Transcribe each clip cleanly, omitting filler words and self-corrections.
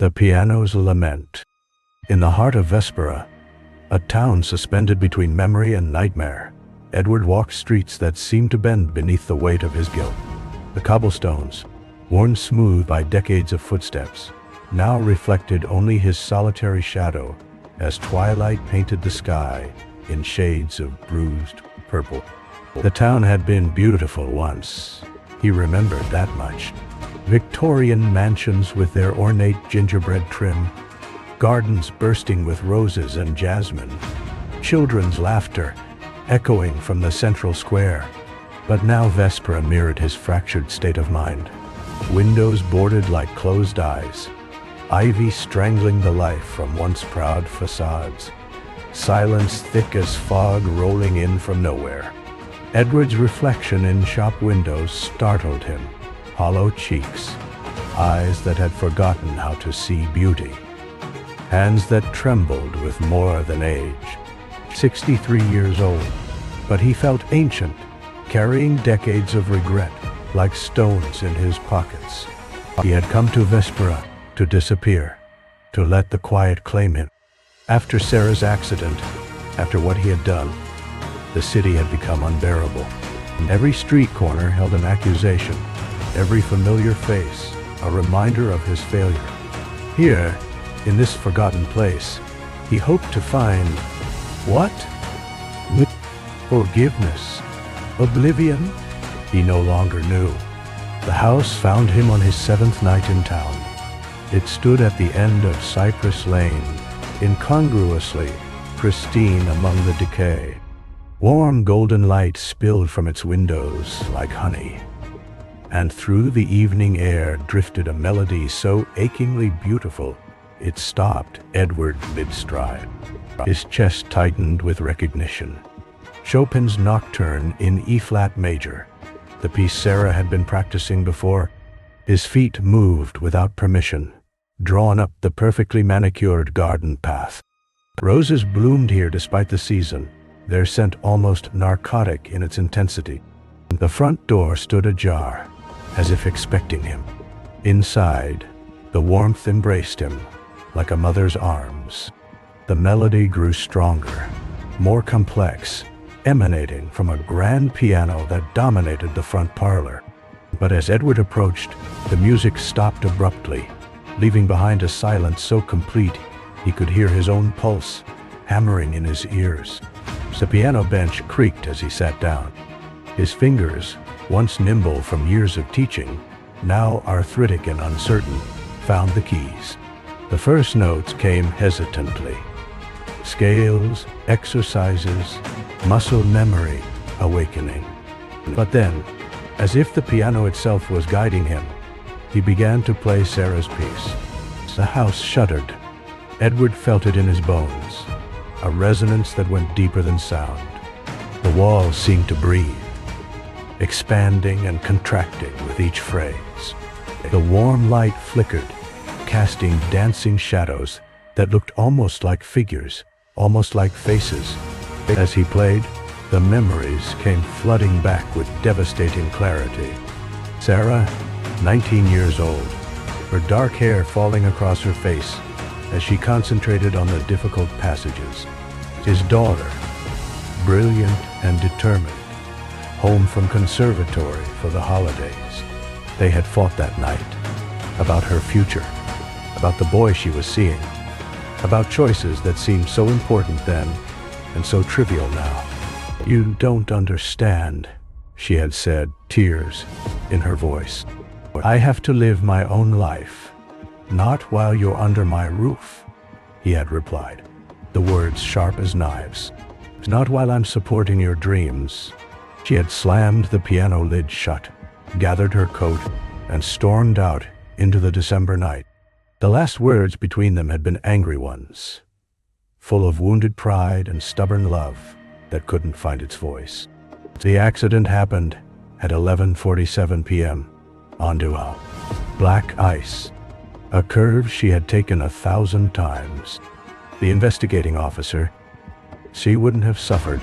The piano's lament. In the heart of Vespera, a town suspended between memory and nightmare, Edward walked streets that seemed to bend beneath the weight of his guilt. The cobblestones, worn smooth by decades of footsteps, now reflected only his solitary shadow as twilight painted the sky in shades of bruised purple. The town had been beautiful once. He remembered that much. Victorian mansions with their ornate gingerbread trim, gardens bursting with roses and jasmine, children's laughter echoing from the central square. But now Vespera mirrored his fractured state of mind. Windows boarded like closed eyes, ivy strangling the life from once proud facades, silence thick as fog rolling in from nowhere. Edward's reflection in shop windows startled him. Hollow cheeks, eyes that had forgotten how to see beauty, hands that trembled with more than age. 63 years old, but he felt ancient, carrying decades of regret like stones in his pockets. He had come to Vespera to disappear, to let the quiet claim him. After Sarah's accident, after what he had done, the city had become unbearable. Every street corner held an accusation, every familiar face a reminder of his failure. Here, in this forgotten place, he hoped to find what? Forgiveness. Oblivion? He no longer knew. The house found him on his 7th night in town. It stood at the end of Cypress Lane, incongruously pristine among the decay. Warm golden light spilled from its windows like honey, and through the evening air drifted a melody so achingly beautiful it stopped Edward mid-stride. His chest tightened with recognition. Chopin's Nocturne in E-flat major, the piece Sarah had been practicing before. His feet moved without permission, drawn up the perfectly manicured garden path. Roses bloomed here despite the season, their scent almost narcotic in its intensity. The front door stood ajar, as if expecting him. Inside, the warmth embraced him, like a mother's arms. The melody grew stronger, more complex, emanating from a grand piano that dominated the front parlor. But as Edward approached, the music stopped abruptly, leaving behind a silence so complete he could hear his own pulse hammering in his ears. The piano bench creaked as he sat down. His fingers, once nimble from years of teaching, now arthritic and uncertain, found the keys. The first notes came hesitantly. Scales, exercises, muscle memory awakening. But then, as if the piano itself was guiding him, he began to play Sarah's piece. The house shuddered. Edward felt it in his bones, a resonance that went deeper than sound. The walls seemed to breathe, expanding and contracting with each phrase. The warm light flickered, casting dancing shadows that looked almost like figures, almost like faces. As he played, the memories came flooding back with devastating clarity. Sarah, 19 years old, her dark hair falling across her face as she concentrated on the difficult passages. His daughter, brilliant and determined, home from conservatory for the holidays. They had fought that night, about her future, about the boy she was seeing, about choices that seemed so important then and so trivial now. "You don't understand," she had said, tears in her voice. "I have to live my own life, not while you're under my roof," he had replied, the words sharp as knives. "Not while I'm supporting your dreams." She had slammed the piano lid shut, gathered her coat, and stormed out into the December night. The last words between them had been angry ones, full of wounded pride and stubborn love that couldn't find its voice. The accident happened at 11:47 p.m. on Dual. Black ice, a curve she had taken 1,000 times. The investigating officer, she wouldn't have suffered.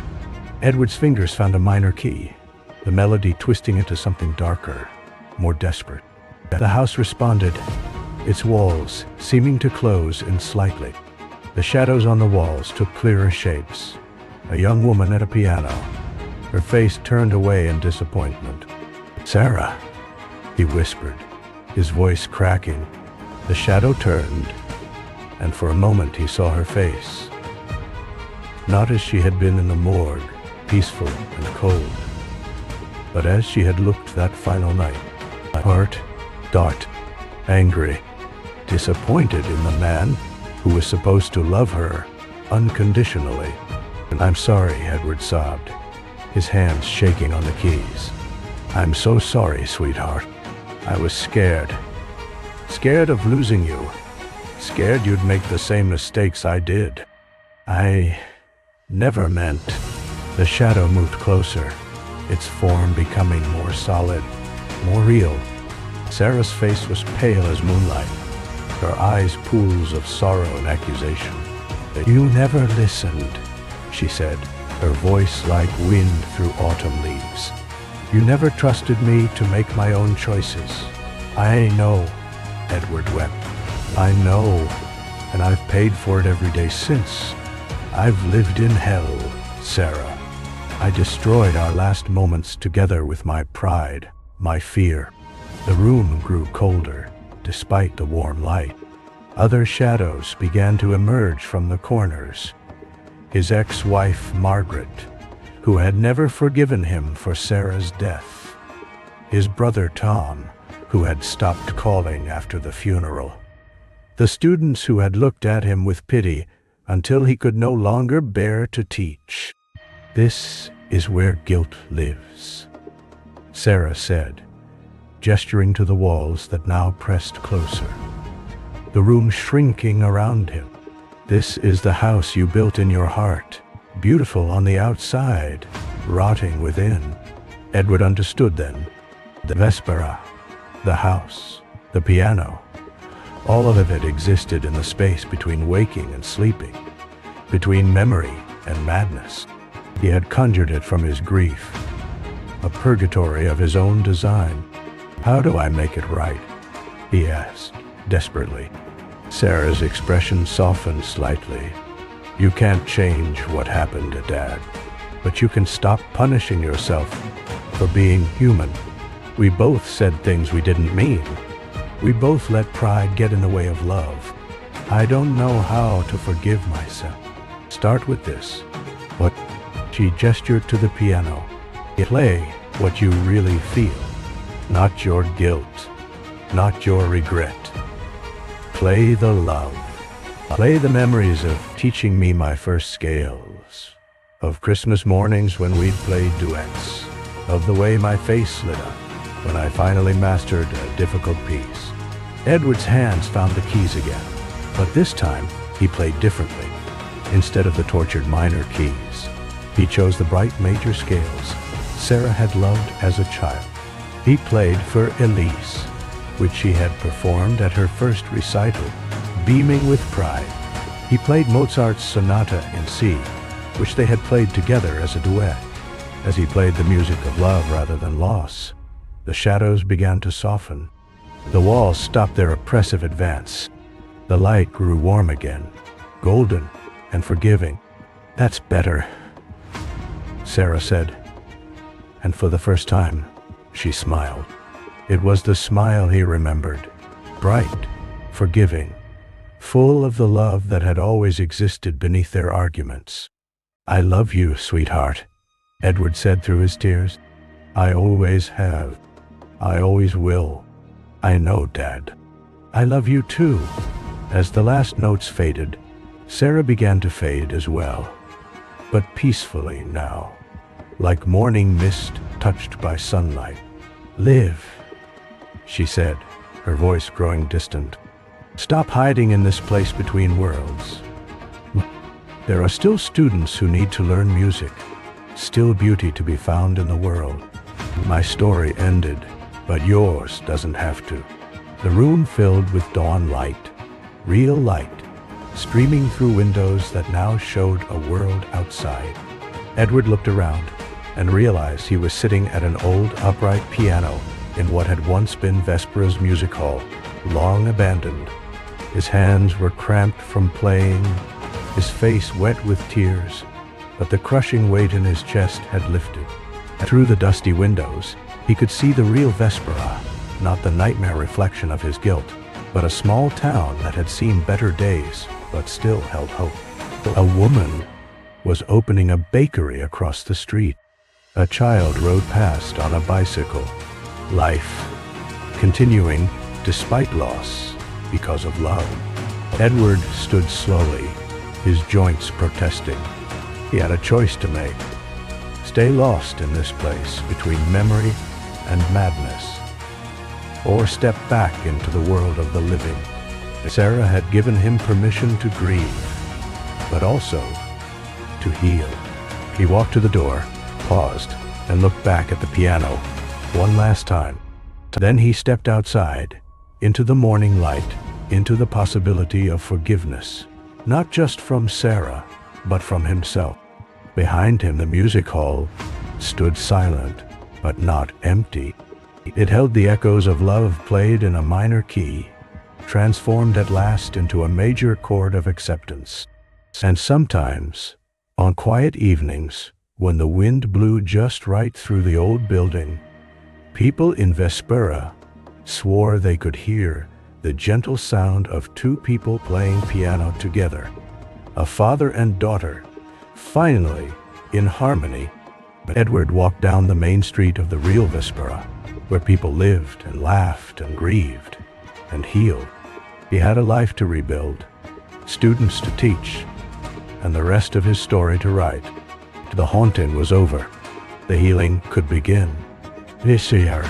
Edward's fingers found a minor key, the melody twisting into something darker, more desperate. The house responded, its walls seeming to close in slightly. The shadows on the walls took clearer shapes. A young woman at a piano, her face turned away in disappointment. "Sarah," he whispered, his voice cracking. The shadow turned, and for a moment he saw her face. Not as she had been in the morgue, peaceful and cold, but as she had looked that final night, heart, dark, angry, disappointed in the man who was supposed to love her unconditionally. "I'm sorry," Edward sobbed, his hands shaking on the keys. "I'm so sorry, sweetheart. I was scared. Scared of losing you. Scared you'd make the same mistakes I did. I never meant." The shadow moved closer, its form becoming more solid, more real. Sarah's face was pale as moonlight, her eyes pools of sorrow and accusation. "You never listened," she said, her voice like wind through autumn leaves. "You never trusted me to make my own choices." "I know," Edward wept. "I know, and I've paid for it every day since. I've lived in hell, Sarah. I destroyed our last moments together with my pride, my fear." The room grew colder, despite the warm light. Other shadows began to emerge from the corners. His ex-wife, Margaret, who had never forgiven him for Sarah's death. His brother, Tom, who had stopped calling after the funeral. The students who had looked at him with pity until he could no longer bear to teach. "This is where guilt lives," Sarah said, gesturing to the walls that now pressed closer, the room shrinking around him. "This is the house you built in your heart, beautiful on the outside, rotting within." Edward understood then. The Vespera, the house, the piano, all of it existed in the space between waking and sleeping, between memory and madness. He had conjured it from his grief, a purgatory of his own design. "How do I make it right?" he asked, desperately. Sarah's expression softened slightly. "You can't change what happened, Dad, but you can stop punishing yourself for being human. We both said things we didn't mean. We both let pride get in the way of love. I don't know how to forgive myself. Start with this." "What?" She gestured to the piano. "Play what you really feel. Not your guilt, not your regret. Play the love. Play the memories of teaching me my first scales, of Christmas mornings when we'd played duets, of the way my face lit up when I finally mastered a difficult piece." Edward's hands found the keys again, but this time he played differently. Instead of the tortured minor keys, he chose the bright major scales Sarah had loved as a child. He played for Elise, which she had performed at her first recital, beaming with pride. He played Mozart's Sonata in C, which they had played together as a duet. As he played the music of love rather than loss, the shadows began to soften. The walls stopped their oppressive advance. The light grew warm again, golden and forgiving. "That's better," Sarah said, and for the first time, she smiled. It was the smile he remembered, bright, forgiving, full of the love that had always existed beneath their arguments. "I love you, sweetheart," Edward said through his tears. "I always have. I always will. I know, Dad. I love you too." As the last notes faded, Sarah began to fade as well, but peacefully now, like morning mist touched by sunlight. "Live," she said, her voice growing distant. "Stop hiding in this place between worlds. There are still students who need to learn music, still beauty to be found in the world. My story ended, but yours doesn't have to." The room filled with dawn light, real light, streaming through windows that now showed a world outside. Edward looked around and realized he was sitting at an old upright piano in what had once been Vespera's music hall, long abandoned. His hands were cramped from playing, his face wet with tears, but the crushing weight in his chest had lifted. Through the dusty windows, he could see the real Vespera, not the nightmare reflection of his guilt, but a small town that had seen better days, but still held hope. A woman was opening a bakery across the street. A child rode past on a bicycle. Life, continuing despite loss, because of love. Edward stood slowly, his joints protesting. He had a choice to make. Stay lost in this place between memory and madness, or step back into the world of the living. Sarah had given him permission to grieve, but also to heal. He walked to the door, paused, and looked back at the piano one last time. Then he stepped outside, into the morning light, into the possibility of forgiveness, not just from Sarah, but from himself. Behind him, the music hall stood silent, but not empty. It held the echoes of love played in a minor key, transformed at last into a major chord of acceptance. And sometimes, on quiet evenings, when the wind blew just right through the old building, people in Vespera swore they could hear the gentle sound of two people playing piano together, a father and daughter, finally in harmony. Edward walked down the main street of the real Vespera, where people lived and laughed and grieved and healed. He had a life to rebuild, students to teach, and the rest of his story to write. The haunting was over. The healing could begin. This year,